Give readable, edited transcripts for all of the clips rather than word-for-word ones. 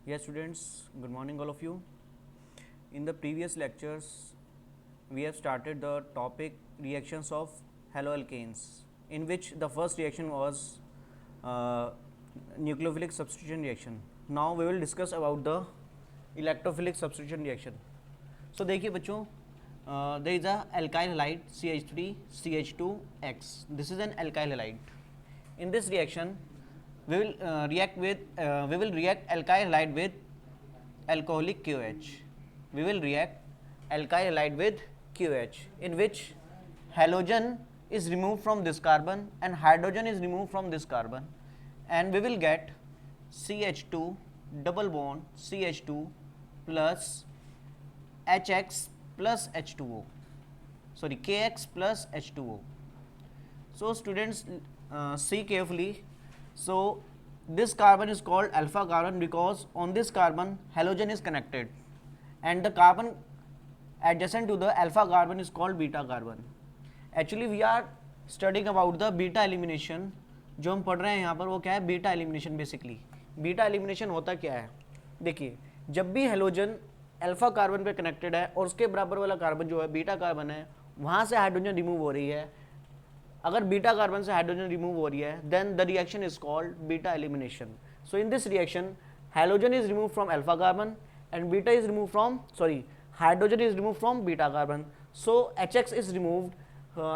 Yes, students, good morning, all of you. In the previous lectures, we have started the topic reactions of haloalkanes, in which the first reaction was uh, nucleophilic substitution reaction. Now we will discuss about the electrophilic substitution reaction. So देखिए बच्चों, there is a alkyl halide CH3 CH2X. This is an alkyl halide. In this reaction, we will react alkyl halide with alcoholic QH. We will react alkyl halide with QH, in which halogen is removed from this carbon and hydrogen is removed from this carbon, and we will get CH2 double bond CH2 plus HX plus H2O, sorry, KX plus H2O. So students, see carefully. So this carbon is called alpha carbon because on this carbon halogen is connected, and the carbon adjacent to the alpha carbon is called beta carbon. Actually we are studying about the beta elimination. जो हम पढ़ रहे हैं यहाँ पर वो क्या है, beta elimination. Basically beta elimination होता क्या है, देखिए जब भी हेलोजन अल्फा कार्बन पे कनेक्टेड है और उसके बराबर वाला कार्बन जो है बीटा कार्बन है, वहाँ से हाइड्रोजन रिमूव हो रही है. अगर बीटा कार्बन से हाइड्रोजन रिमूव हो रही है, then the reaction is called beta elimination. So in this reaction hydrogen is remove from alpha carbon and beta is remove from, sorry, hydrogen is remove from beta carbon. So HX is removed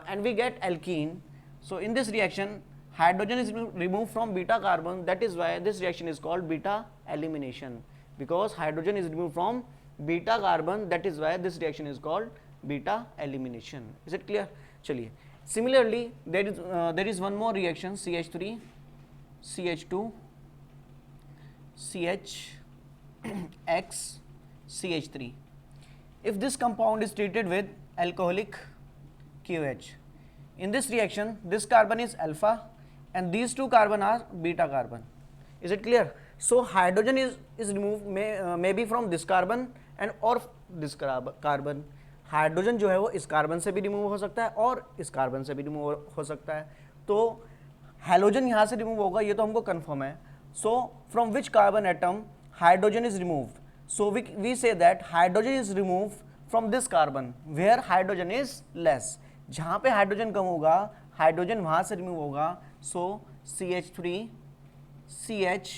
and we get alkene. So in this reaction hydrogen is removed from beta carbon. That is why this reaction is called beta elimination, because hydrogen is removed from beta carbon. That is why this reaction is called beta elimination. Is it clear? चलिए, similarly there is one more reaction, CH3 CH2 CHX CH3. If this compound is treated with alcoholic QH, in this reaction this carbon is alpha and these two carbon are beta carbon. Is it clear? So hydrogen is removed maybe from this carbon and or this carbon. Hydrogen जो है वो इस carbon से भी remove हो सकता है और इस कार्बन से भी रिमूव हो सकता है. तो हैलोजन यहाँ से रिमूव होगा, ये तो हमको कंफर्म है. So from which carbon atom hydrogen is removed? So we say that hydrogen is removed from this carbon where hydrogen is less. जहाँ पे हाइड्रोजन कम होगा हाइड्रोजन वहाँ से रिमूव होगा. सो CH3 CH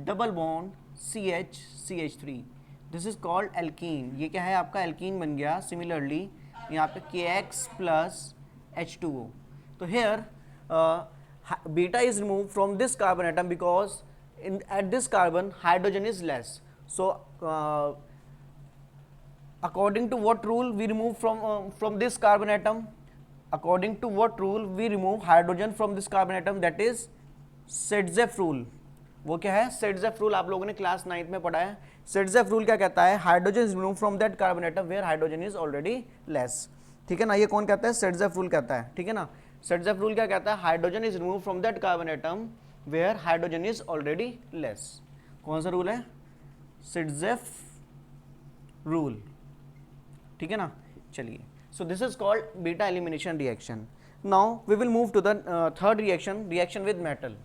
double bond CH CH3, this is called alkene. ये क्या है, आपका एल्कीन बन गया. सिमिलरली यहाँ पे KX प्लस H2O. तो here beta is remove from this carbon atom because at this carbon hydrogen is less. So according to what rule we remove from this carbon atom? According to what rule we remove hydrogen from this carbon atom? That is Setzeff rule. वो क्या है, Setzeff rule आप लोगों ने class 9th में पढ़ा है. Setzeff rule क्या कहता है, hydrogen is remove from that carbon atom where hydrogen is already less. ठीक है ना, ये कौन कहता है, Setzeff rule कहता है. ठीक है ना, Setzeff rule क्या कहता है, hydrogen is remove from that carbon atom where hydrogen is already less. कौन सा रूल है, Setzeff rule. ठीक है ना, चलिए. So this is called beta elimination reaction. Now we will move to the third reaction, reaction with metal.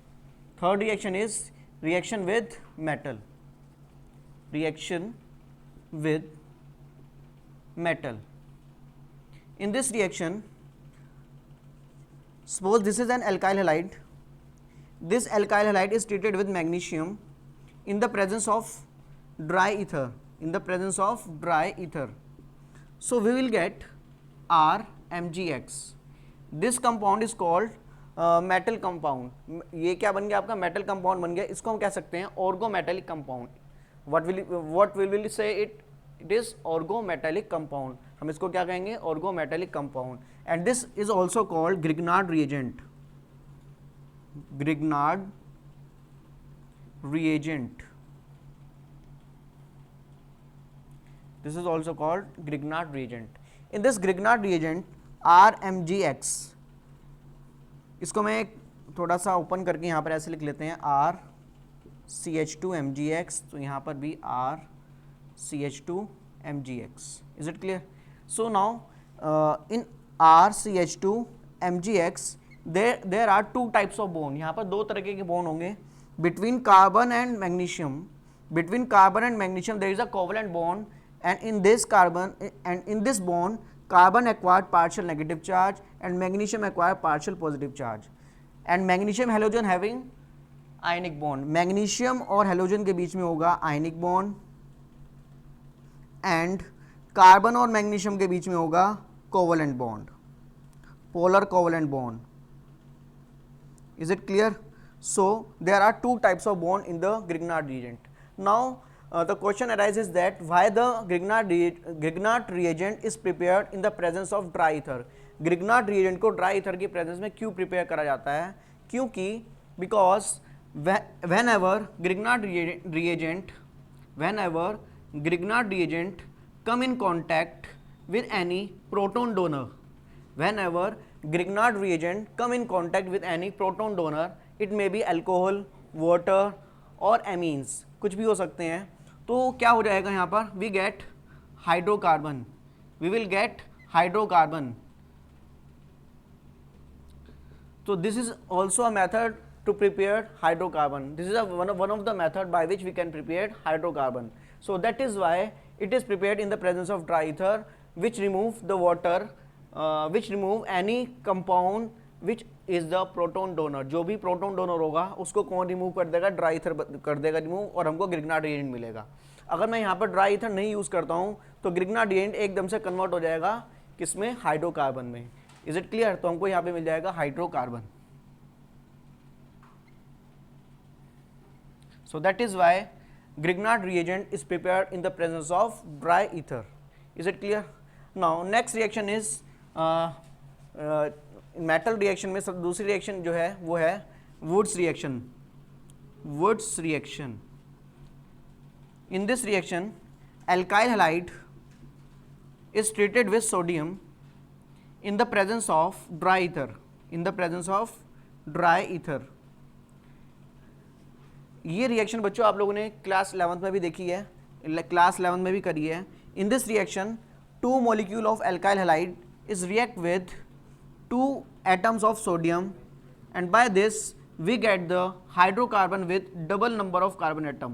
Third reaction is reaction with metal. Reaction with metal. In this reaction, suppose this is an alkyl halide. This alkyl halide is treated with magnesium in the presence of dry ether. In the presence of dry ether. So we will get RMgX. This compound is called metal compound. ये क्या बन गया आपका, metal compound बन गया. इसको हम कह सकते हैं orgometallic compound. What will we say it? It is orgometallic compound. हम इसको क्या कहेंगे, orgometallic compound. And this is also called Grignard reagent. Grignard reagent. This is also called Grignard reagent. In this Grignard reagent RMgX, इसको मैं थोड़ा सा open करके यहाँ पर ऐसे लिख लेते हैं, RCH2MgX. तो यहाँ पर भी RCH2MgX. Is it clear? So now in RCH2MgX there are two types of bond. यहाँ पर दो तरह के बॉन्ड होंगे between carbon and magnesium. between carbon and magnesium there is a covalent bond, and in this bond carbon acquired partial negative charge and magnesium acquired partial positive charge, and magnesium halogen having ionic bond. Magnesium और halogen के बीच में होगा ionic bond, and carbon और magnesium के बीच में होगा covalent bond, polar covalent bond. Is it clear? So there are two types of bond in the Grignard reagent. Now the question arises that why the Grignard reagent is prepared in the presence of dry ether. Grignard reagent को dry ether की presence में क्यों prepare करा जाता है? क्योंकि because whenever Grignard reagent come in contact with any proton donor, whenever Grignard reagent come in contact with any proton donor, it may be alcohol, water और amines, कुछ भी हो सकते हैं. तो क्या हो जाएगा यहाँ पर? We get hydrocarbon. We will get hydrocarbon. So this is also a method to prepare hydrocarbon. This is one of the method by which we can prepare hydrocarbon. So that is why it is prepared in the presence of dry ether, which remove the water, which remove any compound which is the proton donor. जो भी proton donor होगा उसको कौन remove कर देगा? Dry ether कर देगा remove, और हमको Grignard reagent मिलेगा. अगर मैं यहाँ पर dry ether नहीं यूज़ करता हूँ तो Grignard reagent एकदम से convert हो जाएगा किसमें? हाइड्रोकार्बन में. Is it clear? तो हमको यहाँ पे मिल जाएगा hydrocarbon. So that is why Grignard reagent is prepared in the presence of dry ether. Is it clear? Now next reaction is metal reaction में सब दूसरी रिएक्शन जो है वो है Wurtz reaction. Wurtz reaction. In this reaction alkyl halide is treated with sodium in the presence of dry ether. In the presence of dry ether. ये reaction बच्चों आप लोगों ने क्लास 11th में भी देखी है, क्लास 11th में भी करी है. इन this reaction 2 molecule of alkyl halide is react with 2 atoms of sodium, and by this we get the hydrocarbon with double number of carbon atom.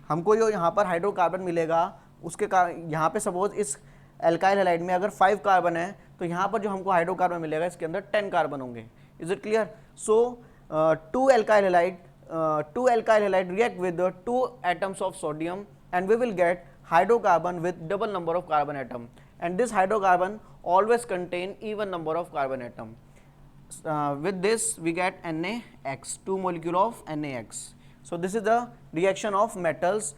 हमको जो यहाँ पर हाइड्रोकार्बन मिलेगा उसके यहाँ पे सपोज इस एल्काइल हैलाइड में अगर 5 कार्बन है तो यहाँ पर जो हमको हाइड्रोकार्बन मिलेगा इसके अंदर 10 कार्बन होंगे. Is it clear? So 2 alkyl halide react with the 2 atoms of sodium and we will get hydrocarbon with double number of carbon atom, and this hydrocarbon always contain even number of carbon atom. With this we get NaX, 2 molecule of NaX. So this is the reaction of metals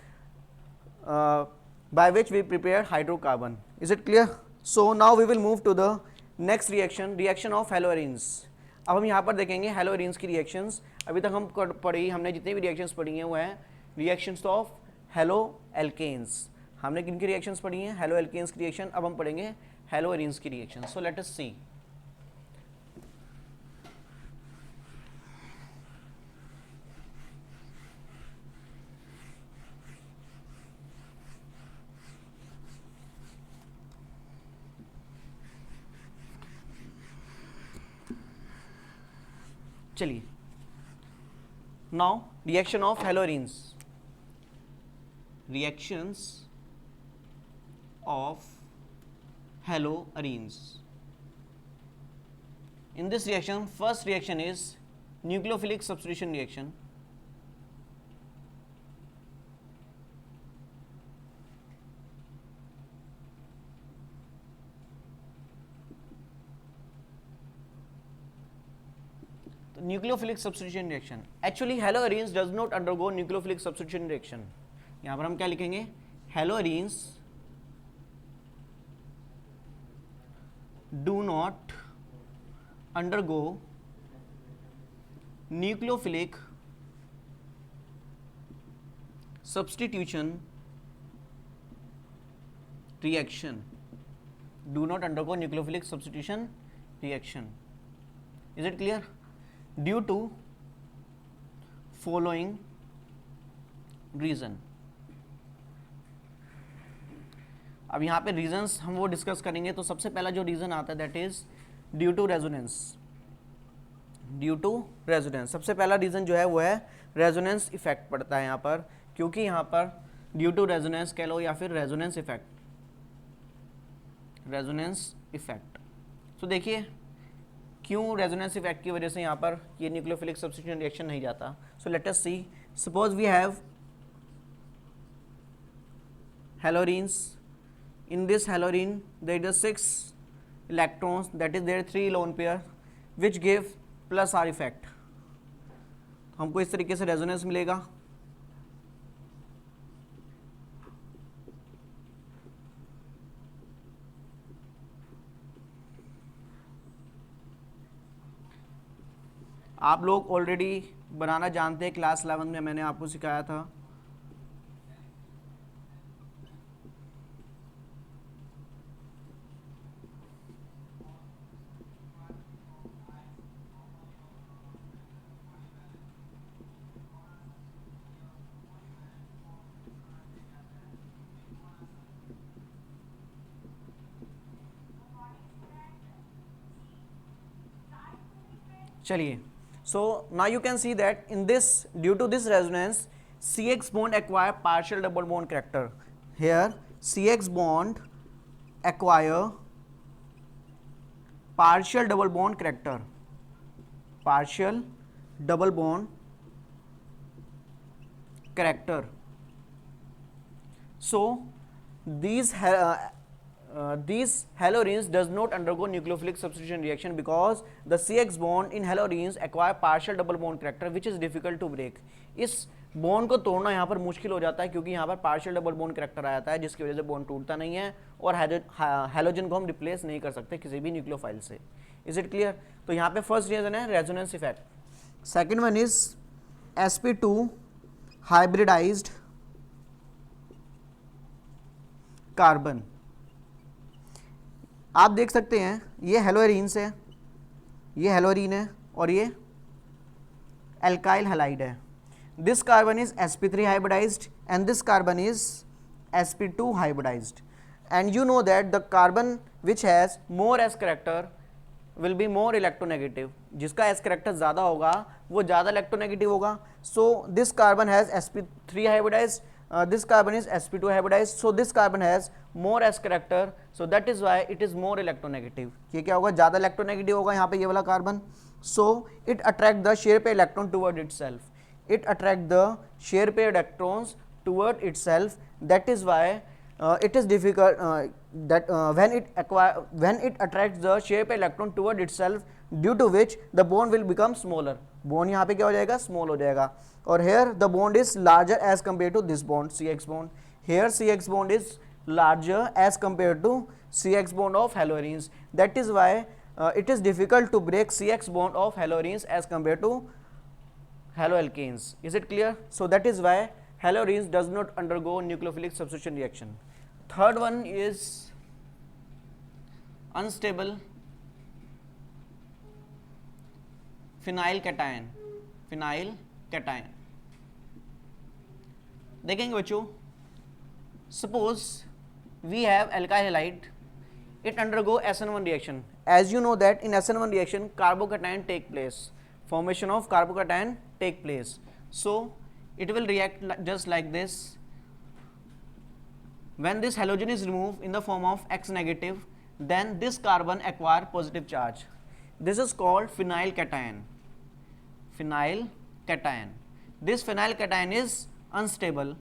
by which we prepare hydrocarbon. Is it clear? So now we will move to the next reaction, reaction of haloarenes. अब हम यहाँ पर देखेंगे haloarenes की reactions. अभी तक हम हमने जितने भी रिएक्शंस पढ़ी हैं वो हैं रिएक्शंस ऑफ हेलो एल्केन्स. हमने किन की रिएक्शंस पढ़ी हैं? हेलो एल्केन्स की रिएक्शन. अब हम पढ़ेंगे हेलोएरीन्स की रिएक्शन. सो लेट अस सी. चलिए now reaction of haloarenes. Reactions of haloarenes. In this reaction, first reaction is nucleophilic substitution reaction. Nucleophilic substitution reaction. Actually, haloarenes does not undergo nucleophilic substitution reaction. यहाँ पर हम क्या लिखेंगे? Haloarenes do not undergo nucleophilic substitution reaction. Do not undergo nucleophilic substitution reaction. Is it clear? Due to following reason. अब यहाँ पे reasons हम वो डिस्कस करेंगे. तो सबसे पहला जो रीज़न आता है that is due to resonance. Due to resonance सबसे पहला रीज़न जो है वो है रेजोनेंस इफेक्ट पड़ता है यहाँ पर. क्योंकि यहाँ पर ड्यू टू रेजोनेंस कह लो या फिर रेजोनेंस इफेक्ट, रेजोनेंस इफेक्ट। तो देखिए क्यों रेजोनेंस इफेक्ट की वजह से यहाँ पर ये न्यूक्लियोफिलिक सब्स्टिट्यूशन रिएक्शन नहीं जाता। So let us see, suppose we have halogenes. In this halogene there is 6 electrons, that is there 3 lone pair which give plus R effect. हमको इस तरीके से रेजोनेंस मिलेगा। आप लोग ऑलरेडी बनाना जानते हैं, क्लास 11 में मैंने आपको सिखाया था। चलिए, so now you can see that in this, due to this resonance, CX bond acquire partial double bond character. Here CX bond acquire partial double bond character, partial double bond character. So these halogenes does not undergo nucleophilic substitution reaction because the CX bond in halogenes acquire partial double bond character which is difficult to break. इस bond को तोड़ना यहाँ पर मुश्किल हो जाता है क्योंकि यहाँ पर पार्शियल डबल बॉन्ड करैक्टर आ जाता है जिसकी वजह से बॉन्ड टूटता नहीं है और हैलोजन को हम रिप्लेस नहीं कर सकते किसी भी न्यूक्लियोफाइल से। Is it clear? तो यहाँ पे फर्स्ट रीजन है resonance effect. Second one is sp2 hybridised carbon. आप देख सकते हैं ये हेलोरीन्स है, ये हेलोरीन है और ये एल्काइल हैलाइड है। This carbon is sp3 hybridised and this carbon is sp2 hybridised and you know that the carbon which has more s character will be more electronegative. जिसका s कैरेक्टर ज़्यादा होगा वो ज़्यादा इलेक्ट्रोनेगेटिव होगा। So this carbon has sp3 hybridised, this carbon is sp2 hybridized, so this carbon has more s character, so that is why it is more electronegative। ये क्या होगा? ज़्यादा इलेक्ट्रोनेगेटिव होगा यहाँ पे ये वाला carbon. so it attract the share pair electron toward itself, it attract the share pair electrons toward itself, that is why it is difficult when it attracts the share pair electron toward itself, due to which the bond will become smaller। Bond यहाँ पे क्या हो जाएगा? Small हो जाएगा। और here the bond is larger as compare to this bond CX bond. Here CX bond is larger as compare to CX bond of halogens, that is why it is difficult to break CX bond of halogenes as compared to haloalkanes. Is it clear? So that is why halogenes does not undergo nucleophilic substitution reaction. Third one is unstable phenyl cation, phenyl cation। देखेंगे बच्चों, suppose we have alkyl halide, it undergo SN1 reaction। As you know that in SN1 reaction carbocation take place, formation of carbocation take place, so it will react just like this। when this halogen is removed in the form of X negative, then this carbon acquire positive charge, this is called phenyl cation, phenyl cation। this phenyl cation is unstable।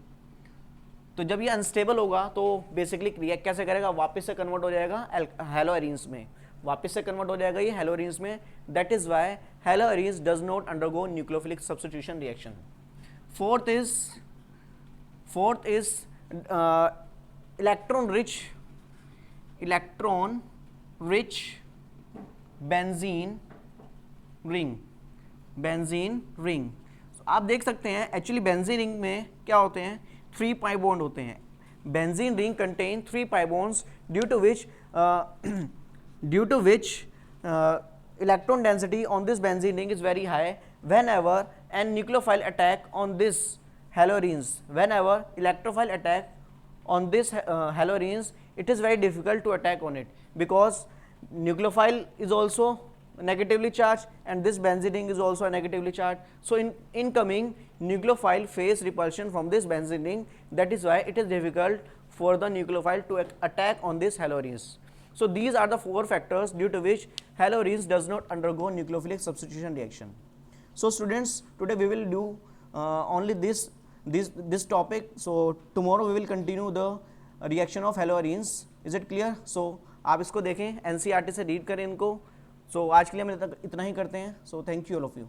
तो जब ये unstable होगा तो basically react कैसे करेगा? वापस से convert हो जाएगा हेलोएरीन्स में, वापस से कन्वर्ट हो जाएगा ये हेलोएरीन्स में। That is why haloarenes does not undergo nucleophilic substitution reaction. Fourth is electron rich benzene ring. आप देख सकते हैं एक्चुअली बेंजीन रिंग में क्या होते हैं? 3 pi bond होते हैं। Benzene ring contain 3 pi bonds due to which electron density on this benzene ring is very high whenever an nucleophile attack on this halogenes, whenever electrophile attack on this halogenes, it is very difficult to attack on it because nucleophile is also negatively charged, and this benzene ring is also negatively charged. So in incoming nucleophile face repulsion from this benzene ring. That is why it is difficult for the nucleophile to attack on these halogenes. So these are the 4 factors due to which halogenes does not undergo nucleophilic substitution reaction. So students, today we will do only this topic. So tomorrow we will continue the reaction of halogenes. Is it clear? So आप इसको देखें, NCERT से read करें इनको. सो आज के लिए हम इतना ही करते हैं. So thank you all of you.